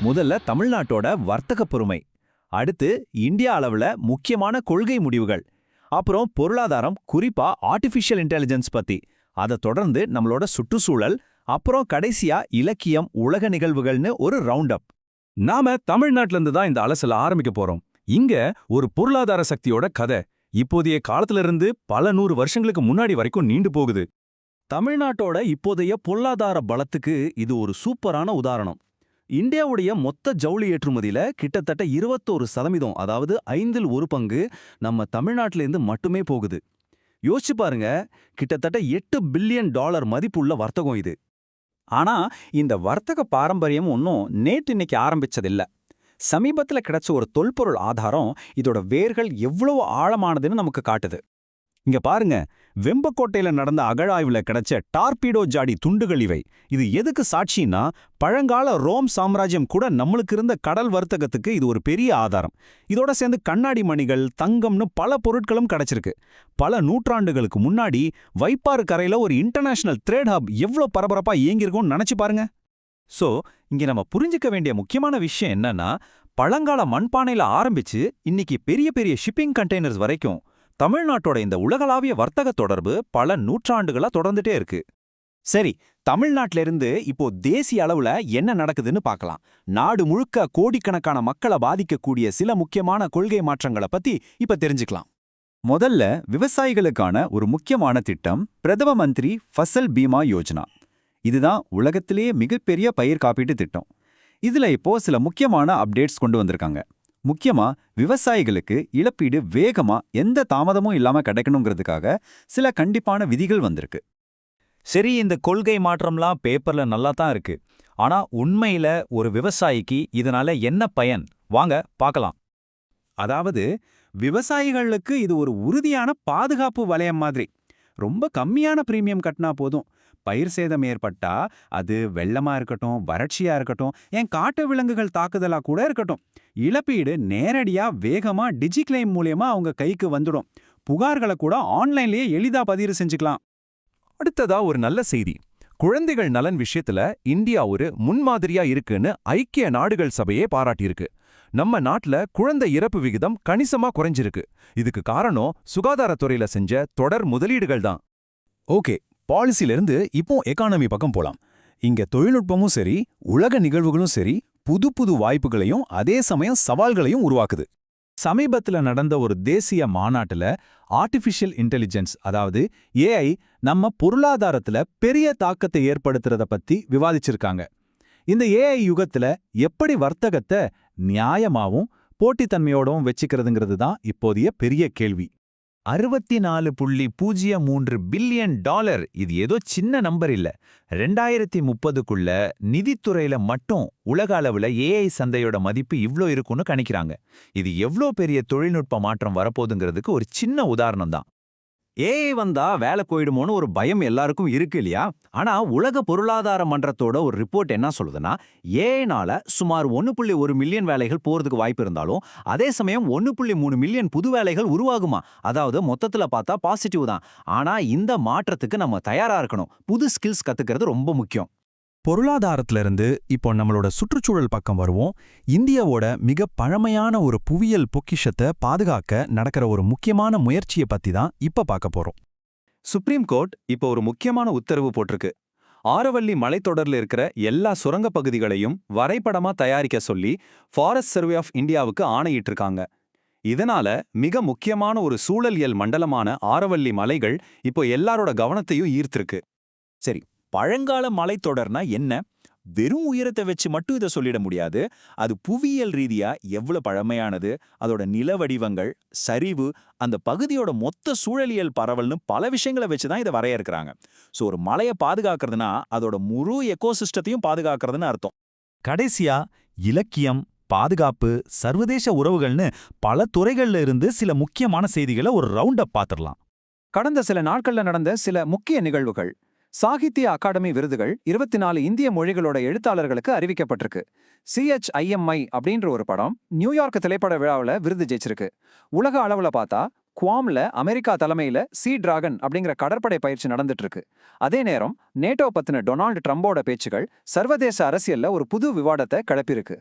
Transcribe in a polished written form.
முதல்ல தமிழ்நாட்டோட வர்த்தக பொறுமை, அடுத்து இந்தியா அளவுல முக்கியமான கொள்கை முடிவுகள், அப்புறம் பொருளாதாரம், குறிப்பா ஆர்டிஃபிஷியல் இன்டெலிஜென்ஸ் பத்தி, அதை தொடர்ந்து நம்மளோட சுற்றுச்சூழல், அப்புறம் கடைசியா இலக்கியம், உலக நிகழ்வுகள்னு ஒரு ரவுண்ட் அப். நாம தமிழ்நாட்டுல இருந்து தான் இந்த அலசல ஆரம்பிக்க போறோம். இங்க ஒரு பொருளாதார சக்தியோட கதை இப்போதைய காலத்துல இருந்து பல 100 வருஷங்களுக்கு முன்னாடி வரைக்கும் நீண்டு போகுது. தமிழ்நாட்டோட இப்போதைய பொருளாதார பலத்துக்கு இது ஒரு சூப்பரான உதாரணம். இந்தியாவுடைய மொத்த ஜவுளி ஏற்றுமதியில கிட்டத்தட்ட 21%, அதாவது 5ல் 1 பங்கு நம்ம தமிழ்நாட்டிலேருந்து மட்டுமே போகுது. யோசிச்சு பாருங்க, கிட்டத்தட்ட $8 பில்லியன் மதிப்புள்ள வர்த்தகம் இது. ஆனா இந்த வர்த்தக பாரம்பரியம் ஒன்றும் நேற்று இன்னைக்கு ஆரம்பிச்சதில்ல. சமீபத்துல கிடைச்ச ஒரு தொல்பொருள் ஆதாரம் இதோட வேர்கள் எவ்வளவு ஆழமானதுன்னு நமக்கு காட்டுது. இங்க பாருங்க, வெம்பக்கோட்டையில நடந்த அகழாய்வுல கிடைச்ச டார்பீடோ ஜாடி துண்டுகள் இவை. இது எதுக்கு சாட்சின்னா, பழங்கால ரோம் சாம்ராஜ்யம் கூட நம்மளுக்கு இருந்த கடல் வர்த்தகத்துக்கு இது ஒரு பெரிய ஆதாரம். இதோட சேர்ந்து கண்ணாடி மணிகள், தங்கம்னு பல பொருட்களும் கிடைச்சிருக்கு. பல நூற்றாண்டுகளுக்கு முன்னாடி வைப்பாறு கரையில ஒரு இன்டர்நேஷனல் ட்ரேட் ஹப் எவ்வளோ பரபரப்பா இயங்கியிருக்கும்னு நினைச்சு பாருங்க. சோ இங்க நம்ம புரிஞ்சுக்க வேண்டிய முக்கியமான விஷயம் என்னன்னா, பழங்கால மண்பானையில ஆரம்பிச்சு இன்னைக்கு பெரிய பெரிய ஷிப்பிங் கண்டெய்னர்ஸ் வரைக்கும் தமிழ்நாட்டோட இந்த உலகளாவிய வர்த்தக தொடர்பு பல நூற்றாண்டுகளா தொடர்ந்துட்டே இருக்கு. சரி, தமிழ்நாட்டில இருந்து இப்போ தேசிய அளவுல என்ன நடக்குதுன்னு பார்க்கலாம். நாடு முழுக்க கோடிக்கணக்கான மக்களை பாதிக்கக்கூடிய சில முக்கியமான கொள்கை மாற்றங்களை பத்தி இப்ப தெரிஞ்சுக்கலாம். முதல்ல விவசாயிகளுக்கான ஒரு முக்கியமான திட்டம், பிரதம மந்திரி ஃபசல் பீமா யோஜனா. இதுதான் உலகத்திலேயே மிகப்பெரிய பயிர் காப்பீட்டு திட்டம். இதுல இப்போ சில முக்கியமான அப்டேட்ஸ் கொண்டு வந்திருக்காங்க. முக்கியமா விவசாயிகளுக்கு இழப்பீடு வேகமா, எந்த தாமதமும் இல்லாம கிடைக்கணுங்கிறதுக்காக சில கண்டிப்பான விதிகள் வந்திருக்கு. சரி, இந்த கொள்கை மாற்றம்லாம் பேப்பர்ல நல்லா தான் இருக்கு. ஆனா உண்மையில ஒரு விவசாயிக்கு இதனால என்ன பயன்? வாங்க பார்க்கலாம். அதாவது, விவசாயிகளுக்கு இது ஒரு உறுதியான பாதுகாப்பு வலயம் மாதிரி. ரொம்ப கம்மியான பிரீமியம் கட்டினா போதும். பயிர் சேதம் ஏற்பட்டா, அது வெள்ளமா இருக்கட்டும், வறட்சியா இருக்கட்டும், ஏன் காட்டு விலங்குகள் தாக்குதலா கூட இருக்கட்டும், இழப்பீடு நேரடியா வேகமா டிஜிக்ளைம் மூலியமா அவங்க கைக்கு வந்துடும். புகார்களை கூட ஆன்லைன்லயே எளிதா பதிவு செஞ்சுக்கலாம். அடுத்ததா ஒரு நல்ல செய்தி. குழந்தைகள் நலன் விஷயத்துல இந்தியா ஒரு முன்மாதிரியா இருக்குன்னு ஐக்கிய நாடுகள் சபையே பாராட்டியிருக்கு. நம்ம நாட்டுல குழந்தை இறப்பு விகிதம் கணிசமா குறைஞ்சிருக்கு. இதுக்கு காரணம் சுகாதாரத்துறையில செஞ்ச தொடர் முதலீடுகள் தான். ஓகே, பாலிசிலிருந்து இப்போ எக்கானமி பக்கம் போலாம். இங்க தொழில்நுட்பமும் சரி, உலக நிகழ்வுகளும் சரி, புது புது வாய்ப்புகளையும் அதே சமயம் சவால்களையும் உருவாக்குது. சமீபத்துல நடந்த ஒரு தேசிய மாநாட்டுல ஆர்டிஃபிஷியல் இன்டெலிஜென்ஸ், அதாவது ஏஐ, நம்ம பொருளாதாரத்துல பெரிய தாக்கத்தை ஏற்படுத்துறத பத்தி விவாதிச்சிருக்காங்க. இந்த ஏஐ யுகத்துல எப்படி வர்த்தகத்தை நியாயமாவும் போட்டித்தன்மையோடவும் வச்சுக்கிறதுங்கிறது தான் இப்போதைய பெரிய கேள்வி. 64.03 பில்லியன், இது ஏதோ சின்ன நம்பர் இல்ல. 2030க்குள்ள நிதித்துறையில மட்டும் உலக அளவுல ஏஐ சந்தையோட மதிப்பு இவ்ளோ இருக்குன்னு கணிக்கிறாங்க. இது எவ்ளோ பெரிய தொழில்நுட்ப மாற்றம் வரப்போகுதுங்கிறதுக்கு ஒரு சின்ன உதாரணம் தான். ஏஐ வந்தா வேலை போயிடுமோன்னு ஒரு பயம் எல்லாருக்கும் இருக்கு இல்லையா? ஆனா உலக பொருளாதார மன்றத்தோட ஒரு ரிப்போர்ட் என்ன சொல்லுதுன்னா, ஏஐனால சுமார் 1.1 மில்லியன் வேலைகள் போறதுக்கு வாய்ப்பு இருந்தாலும், அதே சமயம் 1.3 மில்லியன் புது வேலைகள் உருவாகுமா. அதாவது மொத்தத்துல பார்த்தா பாசிட்டிவ் தான். ஆனா இந்த மாற்றத்துக்கு நம்ம தயாரா இருக்கணும். புது ஸ்கில்ஸ் கத்துக்கிறது ரொம்ப முக்கியம். பொருளாதாரத்துல இருந்து இப்போ நம்மளோட சுற்றுச்சூழல் பக்கம் வருவோம். இந்தியாவோட மிக பழமையான ஒரு புவியியல் பொக்கிஷத்தை பாதுகாக்க நடக்கிற ஒரு முக்கியமான முயற்சியை பத்தி தான் இப்ப பார்க்க போறோம். சுப்ரீம் கோர்ட் இப்போ ஒரு முக்கியமான உத்தரவு போட்டிருக்கு. ஆரவல்லி மலைத்தொடர்ல இருக்கிற எல்லா சுரங்க பகுதிகளையும் வரைபடமா தயாரிக்க சொல்லி ஃபாரஸ்ட் சர்வே ஆஃப் இந்தியாவுக்கு ஆணையிட்டிருக்காங்க. இதனால மிக முக்கியமான ஒரு சூழலியல் மண்டலமான ஆரவல்லி மலைகள் இப்போ எல்லாரோட கவனத்தையும் ஈர்த்திருக்கு. சரி, பழங்கால மலைத்தொடர்னா என்ன? வெறும் உயரத்தை வச்சு மட்டும் இதை சொல்லிட முடியாது. அது புவியியல் ரீதியா எவ்வளவு பழமையானது, அதோட நில வடிவங்கள், சரிவு, அந்த பகுதியோட மொத்த சூழலியல் பரவல்னு பல விஷயங்களை வச்சுதான் இதை வரையறுக்கிறாங்க. ஸோ ஒரு மலையை பாதுகாக்கிறதுனா அதோட முழு எக்கோசிஸ்டத்தையும் பாதுகாக்கிறதுன்னு அர்த்தம். கடைசியா இலக்கியம், பாதுகாப்பு, சர்வதேச உறவுகள்னு பல துறைகள்ல இருந்து சில முக்கியமான செய்திகளை ஒரு ரவுண்ட் அப் பார்த்துடலாம். கடந்த சில நாட்கள்ல நடந்த சில முக்கிய நிகழ்வுகள். சாகித்ய அகாடமி விருதுகள் 24 இந்திய மொழிகளோட எழுத்தாளர்களுக்கு அறிவிக்கப்பட்டிருக்கு. CHIMI அப்படின்ற ஒரு படம் நியூயார்க் திரைப்பட விழாவில் விருது ஜெயிச்சிருக்கு. உலக அளவுல பார்த்தா குவாம்ல அமெரிக்கா தலைமையில சீ டிராகன் அப்படிங்கிற கடற்படை பயிற்சி நடந்துட்டு இருக்கு. அதே நேரம் நேட்டோ பத்தின டொனால்டு ட்ரம்போட பேச்சுகள் சர்வதேச அரசியல்ல ஒரு புது விவாதத்தை கிளப்பியிருக்கு.